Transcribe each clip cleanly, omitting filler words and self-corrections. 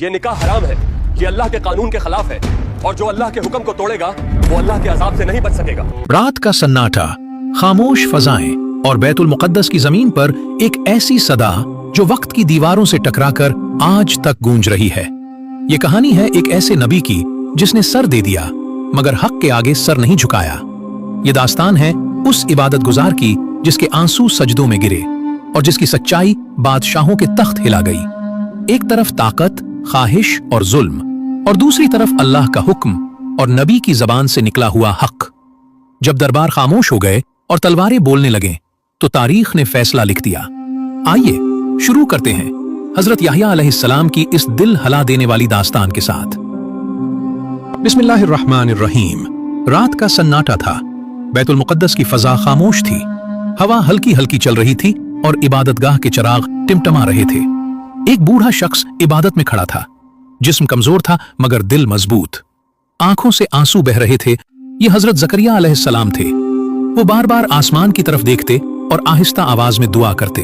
ये निकाह हराम है, ये अल्लाह के कानून के खिलाफ है और जो अल्लाह के हुक्म को तोड़ेगा वो अल्लाह के अजाब से नहीं बच सकेगा। रात का सन्नाटा, खामोश फजाएं और बैतुल मुक़द्दस की जमीन पर एक ऐसी सदा जो वक्त की दीवारों से टकराकर आज तक गूंज रही है। ये कहानी है एक ऐसे नबी की जिसने सर दे दिया मगर हक के आगे सर नहीं झुकाया। ये दास्तान है उस इबादत गुजार की जिसके आंसू सजदों में गिरे और जिसकी सच्चाई बादशाहों के तख्त हिला गई। एक तरफ ताकत, ख्वाहिश और जुल्म और दूसरी तरफ अल्लाह का हुक्म और नबी की जबान से निकला हुआ हक। जब दरबार खामोश हो गए और तलवारें बोलने लगे तो तारीख ने फैसला लिख दिया। आइए शुरू करते हैं हजरत याह्या अलैहिस्सलाम की इस दिल हला देने वाली दास्तान के साथ। बिस्मिल्लाहिर्रहमानिर्रहीम। रात का सन्नाटा था, बैतुल मुक़द्दस की फजा खामोश थी, हवा हल्की हल्की चल रही थी और इबादतगाह के चिराग टिमटमा रहे थे। एक बूढ़ा शख्स इबादत में खड़ा था, जिस्म कमजोर था मगर दिल मजबूत। आंखों से आंसू बह रहे थे। ये हजरत ज़करिया अलैहिस्सलाम थे। वो बार बार आसमान की तरफ देखते और आहिस्ता आवाज में दुआ करते,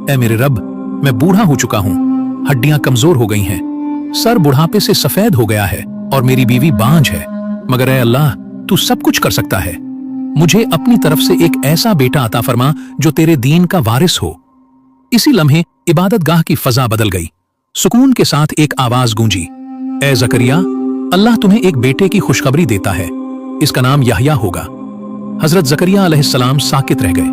ऐ मेरे रब, मैं बूढ़ा हो चुका हूँ, हड्डियां कमजोर हो गई हैं, सर बुढ़ापे से सफेद हो गया है और मेरी बीवी बांझ है, मगर ऐ अल्लाह, तू सब कुछ कर सकता है। मुझे अपनी तरफ से एक ऐसा बेटा अता फरमा जो तेरे दीन का वारिस हो। इसी लम्हे इबादतगाह की फजा बदल गई। सुकून के साथ एक आवाज गूंजी, ऐ ज़करिया, अल्लाह तुम्हें एक बेटे की खुशखबरी देता है, इसका नाम याह्या होगा। हजरत ज़करिया अलैहिस्सलाम साकित रह गए,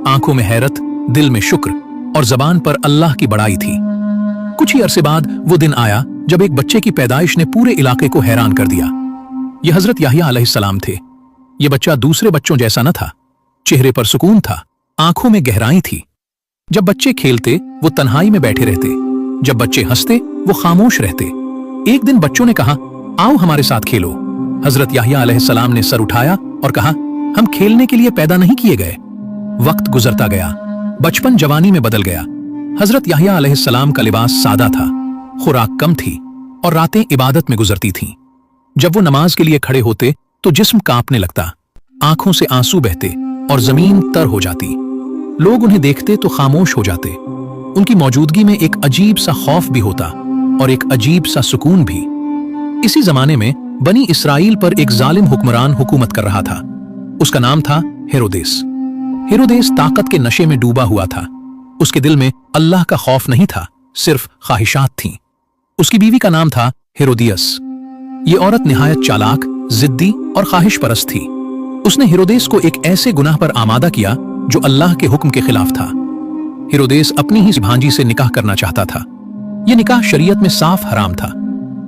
आंखों में हैरत, दिल में शुक्र और जबान पर अल्लाह की बड़ाई थी। कुछ ही अरसे बाद वो दिन आया जब एक बच्चे की पैदाइश ने पूरे इलाके को हैरान कर दिया। ये हजरत याह्या अलैहिस्सलाम थे। ये बच्चा दूसरे बच्चों जैसा न था, चेहरे पर सुकून था, आंखों में गहराई थी। जब बच्चे खेलते वो तन्हाई में बैठे रहते, जब बच्चे हंसते वो खामोश रहते। एक दिन बच्चों ने कहा, आओ हमारे साथ खेलो। हजरत याह्या अलैहिस्सलाम ने सर उठाया और कहा, हम खेलने के लिए पैदा नहीं किए गए। वक्त गुजरता गया, बचपन जवानी में बदल गया। हजरत याह्या अलैहिस्सलाम का लिबास सादा था, खुराक कम थी और रातें इबादत में गुजरती थीं। जब वो नमाज के लिए खड़े होते तो जिस्म कांपने लगता, आंखों से आंसू बहते और जमीन तर हो जाती। लोग उन्हें देखते तो खामोश हो जाते। उनकी मौजूदगी में एक अजीब सा खौफ भी होता और एक अजीब सा सुकून भी। इसी जमाने में बनी इसराइल पर एक जालिम हुक्मरान हुकूमत कर रहा था। उसका नाम था हेरोदेस। हेरोदेस ताकत के नशे में डूबा हुआ था। उसके दिल में अल्लाह का खौफ नहीं था, सिर्फ ख्वाहिशात थीं। उसकी बीवी का नाम था हेरोदियस। ये औरत निहायत चालाक, जिद्दी और ख्वाहिश परस्त थी। उसने हेरोदेस को एक ऐसे गुनाह पर आमादा किया जो अल्लाह के हुक्म के खिलाफ था। हेरोदेस अपनी ही भांजी से निकाह करना चाहता था। यह निकाह शरीयत में साफ हराम था।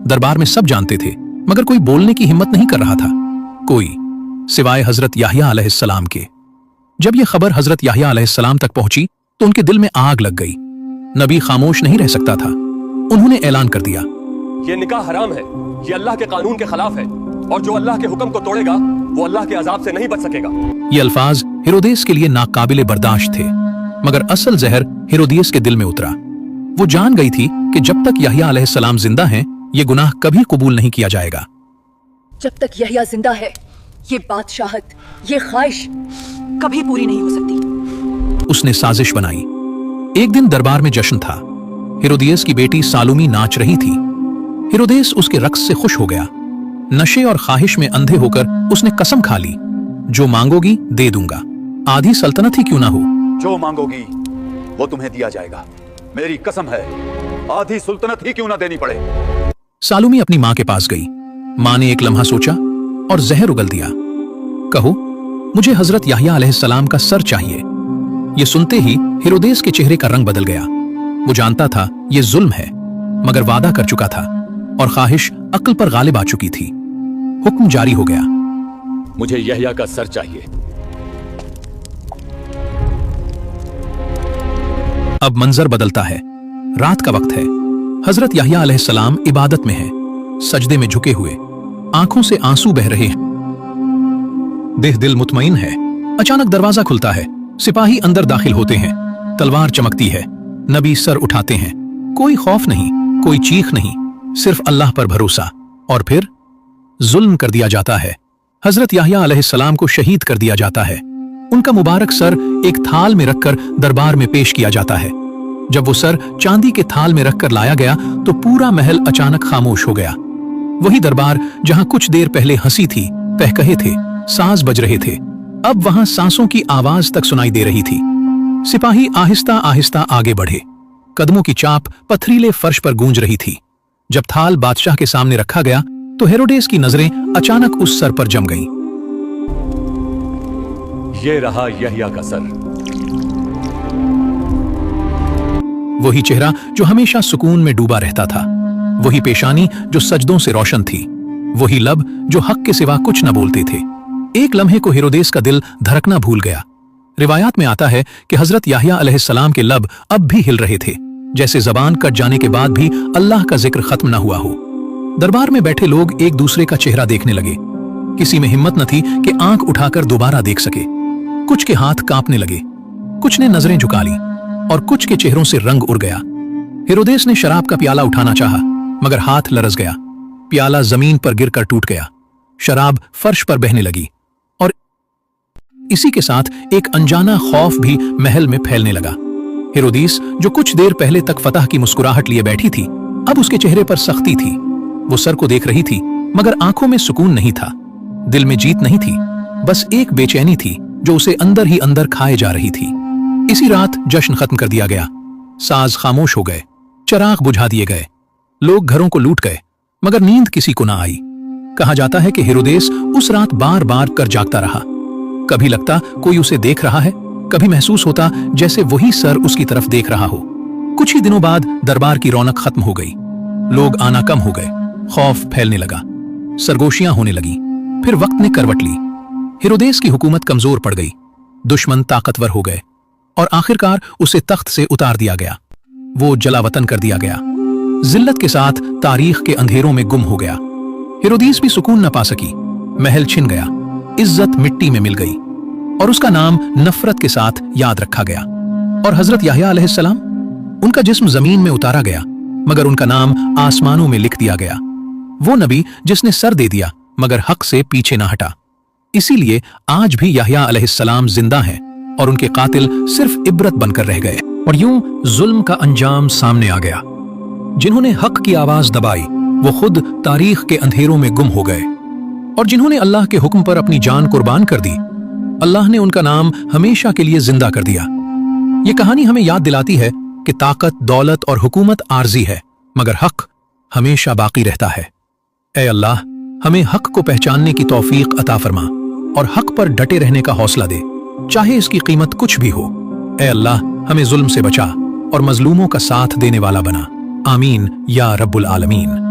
दरबार में सब जानते थे मगर कोई बोलने की हिम्मत नहीं कर रहा था, कोई सिवाय हजरत याह्या अलैहिस्सलाम के। जब यह खबर हजरत याह्या अलैहिस्सलाम तक पहुंची तो उनके दिल में आग लग गई। नबी खामोश नहीं रह सकता था। उन्होंने ऐलान कर दिया, ये निकाह हराम है, ये अल्लाह के कानून के खिलाफ है और जो अल्लाह के हुक्म को तोड़ेगा वो अल्लाह के अजाब से नहीं बच सकेगा। ये अल्फाज हेरोदेस के लिए नाकाबिले बर्दाश्त थे, मगर असल जहर हेरोदियस के दिल में उतरा। वो जान गई थी कि जब तक याह्या अलैहिस्सलाम जिंदा हैं, ये गुनाह कभी कबूल नहीं किया जाएगा। जब तक याह्या जिंदा है, ये बादशाहत, ये ख्वाहिश कभी पूरी नहीं हो सकती। उसने साजिश बनाई। एक दिन दरबार में जश्न था। हेरोदियस की बेटी सालुमी नाच रही थी। हेरोदेस उसके रक्स से खुश हो गया। नशे और ख्वाहिश में अंधे होकर उसने कसम खा ली, जो मांगोगी दे दूंगा, आधी सल्तनत ही क्यों ना हो। जो मांगोगी वो तुम्हें दिया जाएगा, मेरी कसम है, आधी सुल्तनत ही क्यों ना देनी पड़े। सालुमी अपनी मां के पास गई। मां ने एक लम्हा सोचा और जहर उगल दिया। कहो, मुझे हजरत याह्या अलैहिस्सलाम का सर चाहिए। यह सुनते ही हेरोदेस के चेहरे का रंग बदल गया। वो जानता था यह जुल्म है, मगर वादा कर चुका था और ख्वाहिश अक्ल पर गालिब आ चुकी थी। हुक्म जारी हो गया, मुझे याह्या का सर चाहिए। अब मंजर बदलता है। रात का वक्त है। हजरत याह्या अलैहिस्सलाम इबादत में है, सजदे में झुके हुए, आंखों से आंसू बह रहे हैं। देह दिल मुतमईन है। अचानक दरवाजा खुलता है। सिपाही अंदर दाखिल होते हैं। तलवार चमकती है। नबी सर उठाते हैं। कोई खौफ नहीं, कोई चीख नहीं, सिर्फ अल्लाह पर भरोसा। और फिर जुल्म कर दिया जाता है। हजरत याह्या अलैहिस्सलाम को शहीद कर दिया जाता है। उनका मुबारक सर एक थाल में रखकर दरबार में पेश किया जाता है। जब वो सर चांदी के थाल में रखकर लाया गया तो पूरा महल अचानक खामोश हो गया। वही दरबार जहां कुछ देर पहले हंसी थी, कहे थे, साज बज रहे थे, अब वहां सांसों की आवाज तक सुनाई दे रही थी। सिपाही आहिस्ता आहिस्ता आगे बढ़े, कदमों की चाप पथरीले फर्श पर गूंज रही थी। जब थाल बादशाह के सामने रखा गया तो हेरोडेस की नजरें अचानक उस सर पर जम गईं। ये रहा यहया का सर। वही चेहरा जो हमेशा सुकून में डूबा रहता था, वही पेशानी जो सजदों से रोशन थी, वही लब जो हक के सिवा कुछ न बोलते थे। एक लम्हे को हेरोदेस का दिल धड़कना भूल गया। रिवायात में आता है कि हजरत याह्या अलैहिस्सलाम के लब अब भी हिल रहे थे, जैसे जबान कट जाने के बाद भी अल्लाह का जिक्र खत्म न हुआ हो। दरबार में बैठे लोग एक दूसरे का चेहरा देखने लगे। किसी में हिम्मत न थी कि आंख उठाकर दोबारा देख सके। कुछ के हाथ कांपने लगे, कुछ ने नजरें झुका ली और कुछ के चेहरों से रंग उड़ गया। हेरोदेस ने शराब का प्याला उठाना चाहा, मगर हाथ लरस गया। प्याला जमीन पर गिरकर टूट गया, शराब फर्श पर बहने लगी और इसी के साथ एक अनजाना खौफ भी महल में फैलने लगा। हेरोदिस, जो कुछ देर पहले तक फतह की मुस्कुराहट लिए बैठी थी, अब उसके चेहरे पर सख्ती थी। वो सर को देख रही थी, मगर आंखों में सुकून नहीं था, दिल में जीत नहीं थी, बस एक बेचैनी थी जो उसे अंदर ही अंदर खाए जा रही थी। इसी रात जश्न खत्म कर दिया गया। साज खामोश हो गए, चिराग बुझा दिए गए, लोग घरों को लूट गए, मगर नींद किसी को ना आई। कहा जाता है कि हेरोदेस उस रात बार बार कर जागता रहा। कभी लगता कोई उसे देख रहा है, कभी महसूस होता जैसे वही सर उसकी तरफ देख रहा हो। कुछ ही दिनों बाद दरबार की रौनक खत्म हो गई, लोग आना कम हो गए, खौफ फैलने लगा, सरगोशियां होने लगी। फिर वक्त ने करवट ली। हेरोदेस की हुकूमत कमजोर पड़ गई, दुश्मन ताकतवर हो गए और आखिरकार उसे तख्त से उतार दिया गया। वो जलावतन कर दिया गया, जिल्लत के साथ तारीख के अंधेरों में गुम हो गया। हेरोदिस भी सुकून न पा सकी, महल छिन गया, इज्जत मिट्टी में मिल गई और उसका नाम नफरत के साथ याद रखा गया। और हजरत याह्या अलैहिस्सलाम, उनका जिस्म जमीन में उतारा गया, मगर उनका नाम आसमानों में लिख दिया गया। वो नबी जिसने सर दे दिया मगर हक से पीछे ना हटा। इसीलिए आज भी याह्या अलैहिस्सलाम जिंदा हैं और उनके कातिल सिर्फ इबरत बनकर रह गए। और यूं जुल्म का अंजाम सामने आ गया। जिन्होंने हक की आवाज दबाई वो खुद तारीख के अंधेरों में गुम हो गए, और जिन्होंने अल्लाह के हुक्म पर अपनी जान कुर्बान कर दी, अल्लाह ने उनका नाम हमेशा के लिए जिंदा कर दिया। ये कहानी हमें याद दिलाती है कि ताकत, दौलत और हुकूमत आर्जी है, मगर हक हमेशा बाकी रहता है। ऐ अल्लाह, हमें हक को पहचानने की तौफीक अता फरमा और हक पर डटे रहने का हौसला दे, चाहे इसकी कीमत कुछ भी हो। ऐ अल्लाह, हमें जुल्म से बचा और मजलूमों का साथ देने वाला बना। आमीन या रब्बुल आलमीन।